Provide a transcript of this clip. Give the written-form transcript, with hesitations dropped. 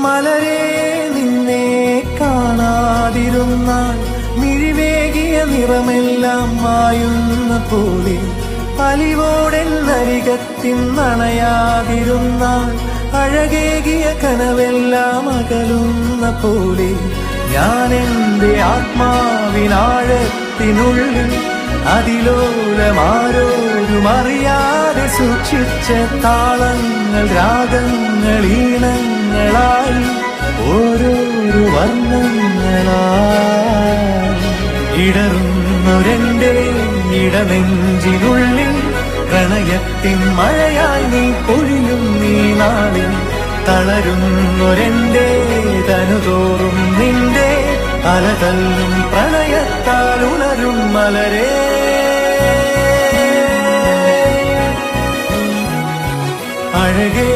മലരെ നിന്നെ കാണാതിരുന്നാൽ മിഴിവേകിയ നിറമെല്ലാം മായുന്ന പോലെ അലിവോടെന്നരികത്തിന്നണയാതിരുന്നാൽ അഴകേകിയ കനവെല്ലാം അകലുന്ന പോലെ ഞാൻ എൻ്റെ ആത്മാവിനാഴത്തിനുള്ളിൽ അതിലോലമാരോരും അറിയാതെ സൂക്ഷിച്ച താളങ്ങൾ രാഗങ്ങൾ ഈണങ്ങളായി ഓരോരോ വർണ്ണങ്ങളായി ഇടറുന്നൊരെന്റെ ഇടനെഞ്ചിനുള്ളിൽ പ്രണയത്തിൻ മഴയായി നീ പൊഴിയും നീ നാളിൽ തളരുന്നൊരെന്റെ തനുതോറും നിന്റെ അലതല്ലും പ്രണയത്താൽ ഉണരും മലരേ അഴകേ